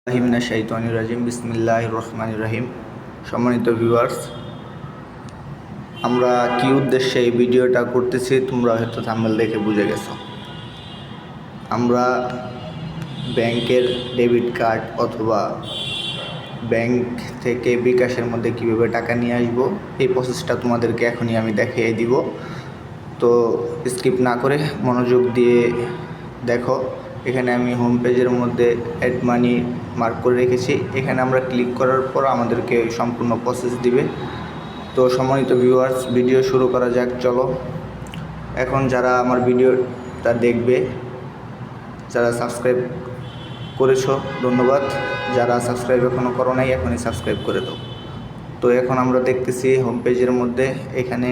শাইতানির রাজিম বিসমিল্লাহির রহমানির রহিম। সম্মানিত ভিউয়ার্স, আমরা কি উদ্দেশ্যে এই ভিডিওটা করতেছি তোমরা হয়তো থাম্বনেল দেখে বুঝে গেছো। আমরা ব্যাংকের ডেবিট কার্ড অথবা ব্যাংক থেকে বিকাশের মধ্যে কীভাবে টাকা নিয়ে আসবো এই প্রসেসটা তোমাদেরকে এখনই আমি দেখিয়ে দিব। তো স্কিপ না করে মনোযোগ দিয়ে দেখো। এখানে আমি হোম পেজের মধ্যে অ্যাড মানি মার্ক করে রেখেছি। এখানে আমরা ক্লিক করার পর আমাদেরকে সম্পূর্ণ প্রসেস দিবে। তো সম্মানিত ভিউয়ার্স, ভিডিও শুরু করা যাক, চলো। এখন যারা আমার ভিডিওটা দেখবে, যারা সাবস্ক্রাইব করেছো ধন্যবাদ, যারা সাবস্ক্রাইব এখনও করো নাই এখনই সাবস্ক্রাইব করে দাও। তো এখন আমরা দেখতেছি হোম পেজের মধ্যে এখানে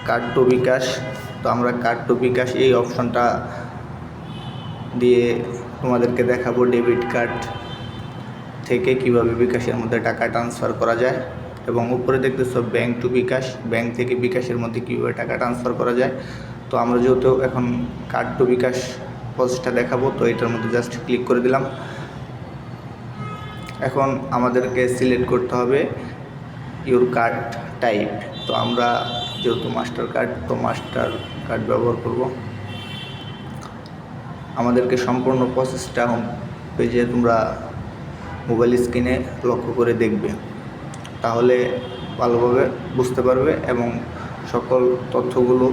কার্ড টু বিকাশ। তো আমরা কার্ড টু বিকাশ এই অপশনটা দিয়ে তোমাদেরকে দেখাবো ডেবিট কার্ড থেকে কিভাবে বিকাশের মধ্যে টাকা ট্রান্সফার করা যায়, এবং উপরে দেখতেছো ব্যাংক টু বিকাশ, ব্যাংক থেকে বিকাশের মধ্যে কীভাবে টাকা ট্রান্সফার করা যায়। তো আমরা যেহেতু এখন কার্ড টু বিকাশ প্রসেসটা দেখাবো, তো এটার মধ্যে জাস্ট ক্লিক করে দিলাম। এখন আমাদেরকে সিলেক্ট করতে হবে ইউর কার্ড টাইপ। তো আমরা যেহেতু মাস্টার কার্ড, তো মাস্টার কার্ড ব্যবহার করব। আমাদেরকে সম্পূর্ণ প্রসেসটা হোম পেজে তোমরা মোবাইল স্ক্রিনে লক্ষ্য করে দেখবে, তাহলে ভালোভাবে বুঝতে পারবে এবং সকল তথ্যগুলো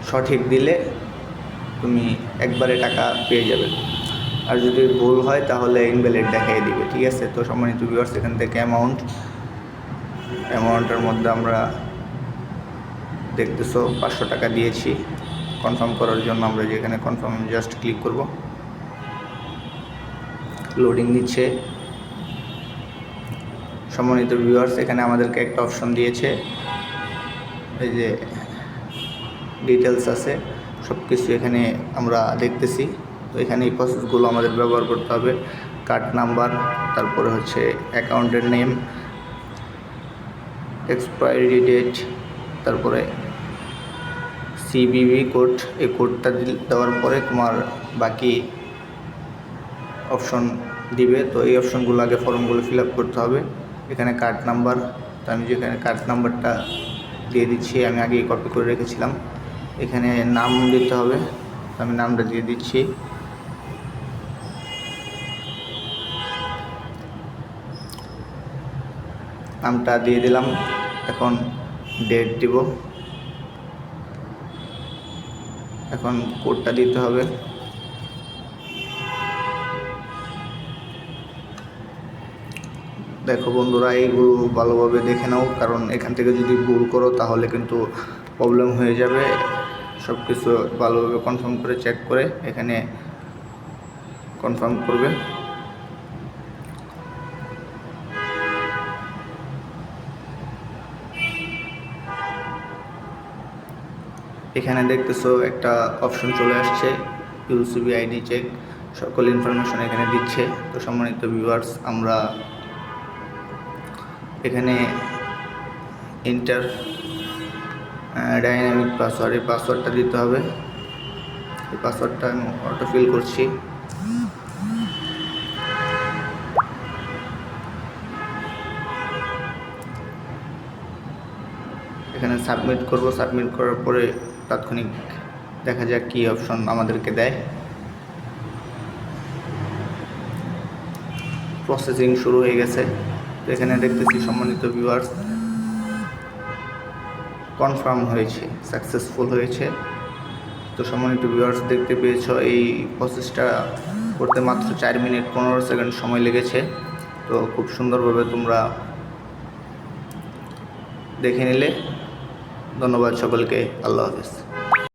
সঠিক দিলে তুমি একবারে টাকা পেয়ে যাবে। আর যদি ভুল হয় তাহলে ইনভ্যালিড দেখিয়ে দিবে, ঠিক আছে। তো সম্মানিত ভিউয়ার্স, এখান থেকে অ্যামাউন্টের মধ্যে আমরা দেখতেছো 500 টাকা দিয়েছি। কনফার্ম করার জন্য আমরা যেখানে কনফার্ম জাস্ট ক্লিক করব। লোডিং নিচ্ছে। সম্মানিত ভিউয়ার্স, এখানে আমাদেরকে একটা অপশন দিয়েছে, এই যে ডিটেলস আছে সব কিছু এখানে আমরা দেখতেছি। তো এখানে এই প্রসেসগুলো আমাদের ব্যবহার করতে হবে। কার্ড নাম্বার, তারপরে হচ্ছে অ্যাকাউন্টের নেম, এক্সপায়ারি ডেট, তারপরে CVV কোড। এই কোডটা দেওয়ার পরে তোমার বাকি অপশন দিবে। তো এই অপশনগুলো আগে ফর্মগুলো ফিল আপ করতে হবে। এখানে কার্ড নাম্বার, তো আমি যেখানে কার্ড নাম্বারটা দিয়ে দিচ্ছি, আমি আগেই কপি করে রেখেছিলাম। এখানে নাম দিতে হবে, তো আমি নামটা দিয়ে দিচ্ছি। নামটা দিয়ে দিলাম। এখন ডেট দিব, এখন কোডটা দিতে হবে। দেখো বন্ধুরা, এইগুলো ভালোভাবে দেখে নাও, কারণ এখান থেকে যদি ভুল করো তাহলে কিন্তু প্রবলেম হয়ে যাবে। সব কিছু ভালোভাবে কনফার্ম করে চেক করে এখানে কনফার্ম করবে। এখানে দেখতেছো একটা অপশন চলে আসছে, ইউসিবি আইডি চেক, সকল ইনফরমেশন এখানে দিচ্ছে। তো সম্মানিত ভিউয়ার্স, আমরা এখানে ইন্টার ডাইনামিক পাসওয়ার্ড, এই পাসওয়ার্ডটা দিতে হবে। এই পাসওয়ার্ডটা আমি অটো ফিল করছি। এখানে সাবমিট করব। সাবমিট করার পরে তাৎক্ষণিক দেখা যাক কী অপশন আমাদেরকে দেয়। প্রসেসিং শুরু হয়ে গেছে। তো এখানে দেখতেছি সম্মানিত ভিউয়ার্স, কনফার্ম হয়েছে, সাকসেসফুল হয়েছে। তো সম্মানিত ভিউয়ার্স, দেখতে পেয়েছো এই প্রসেসটা করতে মাত্র 4 মিনিট 15 সেকেন্ড সময় লেগেছে। তো খুব সুন্দরভাবে তোমরা দেখে নিলে। ধন্যবাদ সকলকে, আল্লাহ হাফেজ।